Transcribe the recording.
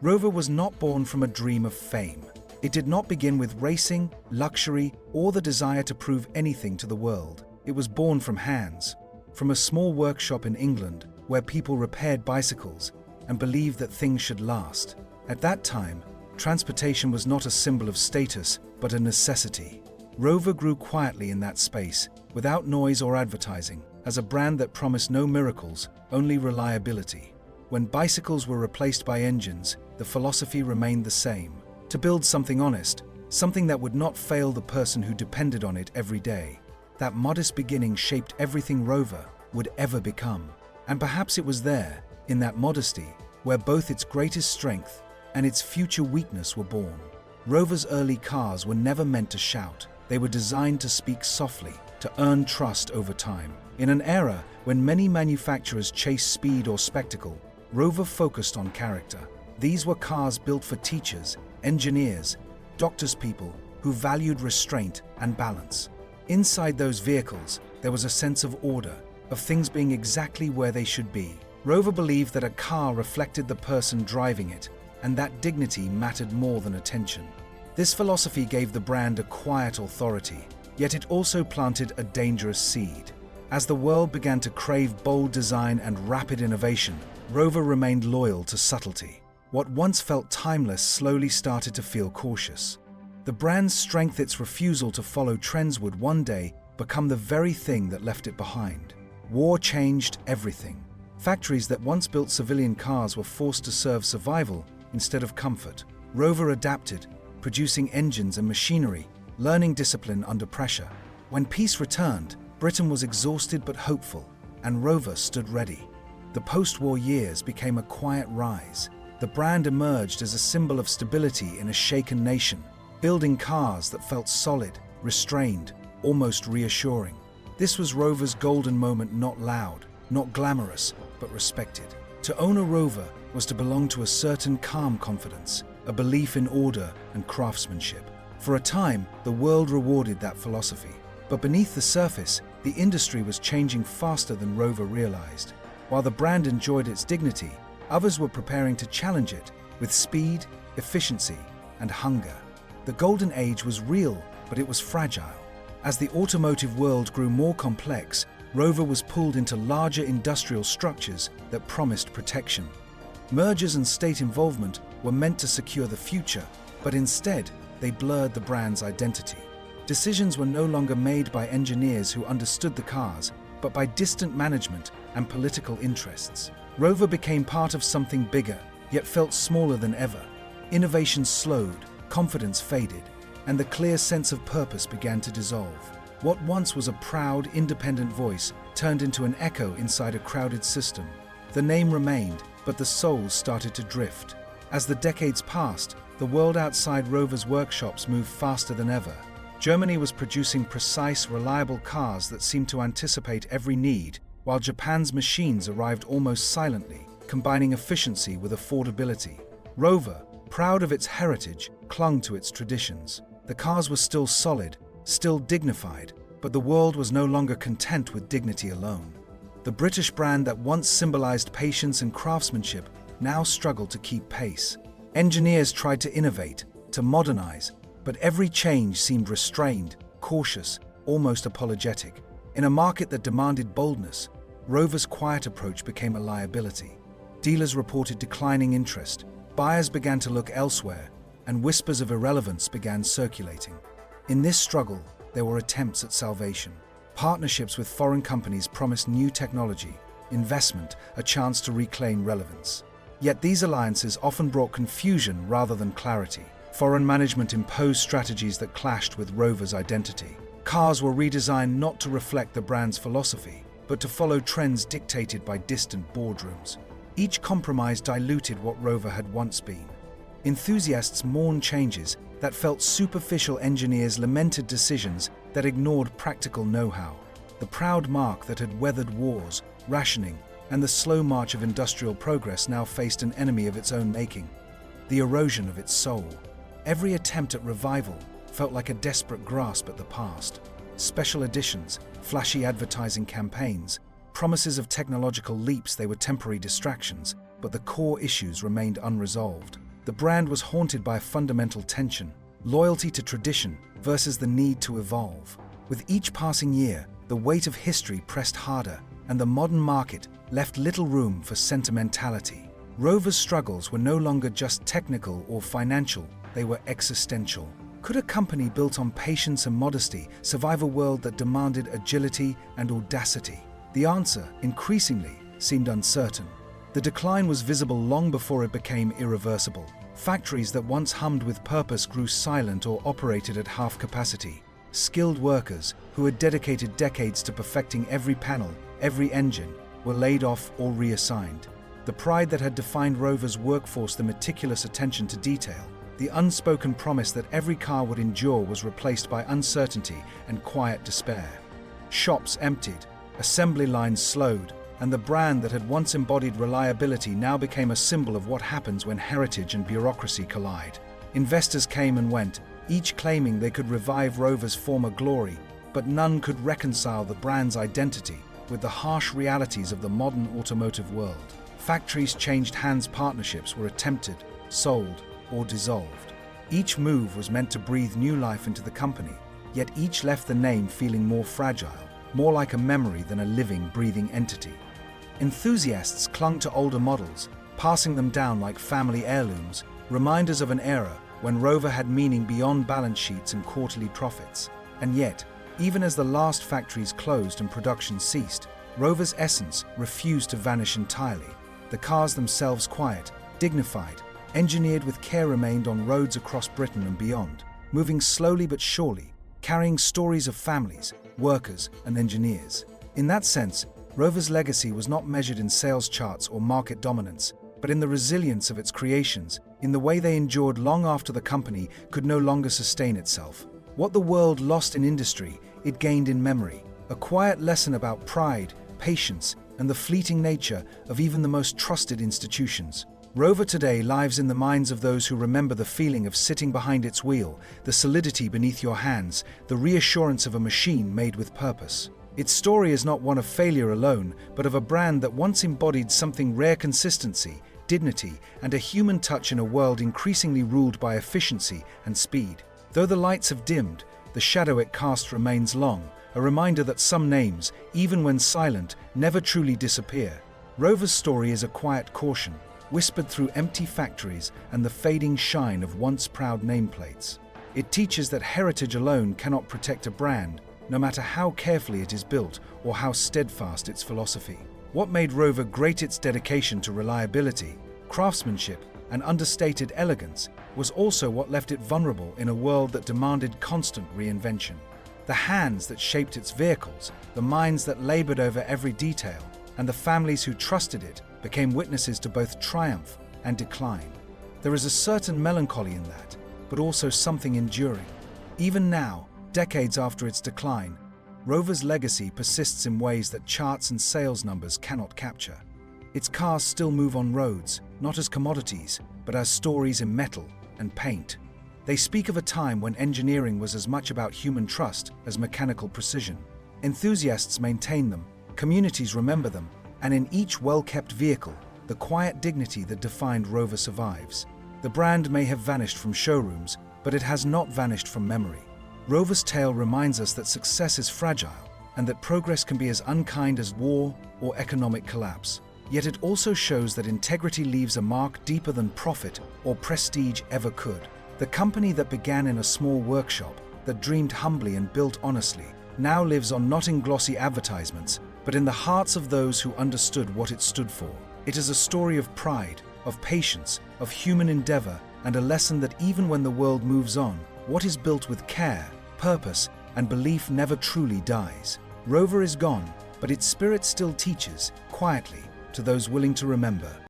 Rover was not born from a dream of fame. It did not begin with racing, luxury, or the desire to prove anything to the world. It was born from hands, from a small workshop in England where people repaired bicycles and believed that things should last. At that time, transportation was not a symbol of status, but a necessity. Rover grew quietly in that space, without noise or advertising, as a brand that promised no miracles, only reliability. When bicycles were replaced by engines, the philosophy remained the same: to build something honest, something that would not fail the person who depended on it every day. That modest beginning shaped everything Rover would ever become. And perhaps it was there, in that modesty, where both its greatest strength and its future weakness were born. Rover's early cars were never meant to shout. They were designed to speak softly, to earn trust over time. In an era when many manufacturers chased speed or spectacle, Rover focused on character. These were cars built for teachers, engineers, doctors, people who valued restraint and balance. Inside those vehicles, there was a sense of order, of things being exactly where they should be. Rover believed that a car reflected the person driving it, and that dignity mattered more than attention. This philosophy gave the brand a quiet authority, yet it also planted a dangerous seed. As the world began to crave bold design and rapid innovation, Rover remained loyal to subtlety. What once felt timeless slowly started to feel cautious. The brand's strength, its refusal to follow trends, would one day become the very thing that left it behind. War changed everything. Factories that once built civilian cars were forced to serve survival instead of comfort. Rover adapted, producing engines and machinery, learning discipline under pressure. When peace returned, Britain was exhausted but hopeful, and Rover stood ready. The post-war years became a quiet rise. The brand emerged as a symbol of stability in a shaken nation, building cars that felt solid, restrained, almost reassuring. This was Rover's golden moment, not loud, not glamorous, but respected. To own a Rover was to belong to a certain calm confidence, a belief in order and craftsmanship. For a time, the world rewarded that philosophy. But beneath the surface, the industry was changing faster than Rover realized. While the brand enjoyed its dignity, others were preparing to challenge it with speed, efficiency, and hunger. The golden age was real, but it was fragile. As the automotive world grew more complex, Rover was pulled into larger industrial structures that promised protection. Mergers and state involvement were meant to secure the future, but instead, they blurred the brand's identity. Decisions were no longer made by engineers who understood the cars, but by distant management and political interests. Rover became part of something bigger, yet felt smaller than ever. Innovation slowed, confidence faded, and the clear sense of purpose began to dissolve. What once was a proud, independent voice turned into an echo inside a crowded system. The name remained, but the souls started to drift. As the decades passed, the world outside Rover's workshops moved faster than ever. Germany was producing precise, reliable cars that seemed to anticipate every need, while Japan's machines arrived almost silently, combining efficiency with affordability. Rover, proud of its heritage, clung to its traditions. The cars were still solid, still dignified, but the world was no longer content with dignity alone. The British brand that once symbolized patience and craftsmanship now struggled to keep pace. Engineers tried to innovate, to modernize, but every change seemed restrained, cautious, almost apologetic. In a market that demanded boldness, Rover's quiet approach became a liability. Dealers reported declining interest, buyers began to look elsewhere, and whispers of irrelevance began circulating. In this struggle, there were attempts at salvation. Partnerships with foreign companies promised new technology, investment, a chance to reclaim relevance. Yet these alliances often brought confusion rather than clarity. Foreign management imposed strategies that clashed with Rover's identity. Cars were redesigned not to reflect the brand's philosophy, but to follow trends dictated by distant boardrooms. Each compromise diluted what Rover had once been. Enthusiasts mourned changes that felt superficial, engineers lamented decisions that ignored practical know-how. The proud mark that had weathered wars, rationing, and the slow march of industrial progress now faced an enemy of its own making: the erosion of its soul. Every attempt at revival felt like a desperate grasp at the past. Special editions, flashy advertising campaigns, promises of technological leaps, they were temporary distractions, but the core issues remained unresolved. The brand was haunted by a fundamental tension: loyalty to tradition versus the need to evolve. With each passing year, the weight of history pressed harder, and the modern market left little room for sentimentality. Rover's struggles were no longer just technical or financial, they were existential. Could a company built on patience and modesty survive a world that demanded agility and audacity? The answer, increasingly, seemed uncertain. The decline was visible long before it became irreversible. Factories that once hummed with purpose grew silent or operated at half capacity. Skilled workers, who had dedicated decades to perfecting every panel, every engine, were laid off or reassigned. The pride that had defined Rover's workforce, the meticulous attention to detail, the unspoken promise that every car would endure, was replaced by uncertainty and quiet despair. Shops emptied, assembly lines slowed, and the brand that had once embodied reliability now became a symbol of what happens when heritage and bureaucracy collide. Investors came and went, each claiming they could revive Rover's former glory, but none could reconcile the brand's identity with the harsh realities of the modern automotive world. Factories changed hands, partnerships were attempted, sold, or dissolved. Each move was meant to breathe new life into the company, yet each left the name feeling more fragile, more like a memory than a living, breathing entity. Enthusiasts clung to older models, passing them down like family heirlooms, reminders of an era when Rover had meaning beyond balance sheets and quarterly profits. And yet, even as the last factories closed and production ceased, Rover's essence refused to vanish entirely. The cars themselves, quiet, dignified, engineered with care, remained on roads across Britain and beyond, moving slowly but surely, carrying stories of families, workers, and engineers. In that sense, Rover's legacy was not measured in sales charts or market dominance, but in the resilience of its creations, in the way they endured long after the company could no longer sustain itself. What the world lost in industry, it gained in memory, a quiet lesson about pride, patience, and the fleeting nature of even the most trusted institutions. Rover today lives in the minds of those who remember the feeling of sitting behind its wheel, the solidity beneath your hands, the reassurance of a machine made with purpose. Its story is not one of failure alone, but of a brand that once embodied something rare: consistency, dignity, and a human touch in a world increasingly ruled by efficiency and speed. Though the lights have dimmed, the shadow it cast remains long, a reminder that some names, even when silent, never truly disappear. Rover's story is a quiet caution, whispered through empty factories and the fading shine of once proud nameplates. It teaches that heritage alone cannot protect a brand, no matter how carefully it is built or how steadfast its philosophy. What made Rover great, its dedication to reliability, craftsmanship, and understated elegance, was also what left it vulnerable in a world that demanded constant reinvention. The hands that shaped its vehicles, the minds that labored over every detail, and the families who trusted it became witnesses to both triumph and decline. There is a certain melancholy in that, but also something enduring. Even now, decades after its decline, Rover's legacy persists in ways that charts and sales numbers cannot capture. Its cars still move on roads, not as commodities, but as stories in metal and paint. They speak of a time when engineering was as much about human trust as mechanical precision. Enthusiasts maintain them, communities remember them, and in each well-kept vehicle, the quiet dignity that defined Rover survives. The brand may have vanished from showrooms, but it has not vanished from memory. Rover's tale reminds us that success is fragile and that progress can be as unkind as war or economic collapse. Yet it also shows that integrity leaves a mark deeper than profit or prestige ever could. The company that began in a small workshop, that dreamed humbly and built honestly, now lives on not in glossy advertisements, but in the hearts of those who understood what it stood for. It is a story of pride, of patience, of human endeavor, and a lesson that even when the world moves on, what is built with care, purpose, and belief never truly dies. Rover is gone, but its spirit still teaches, quietly, to those willing to remember.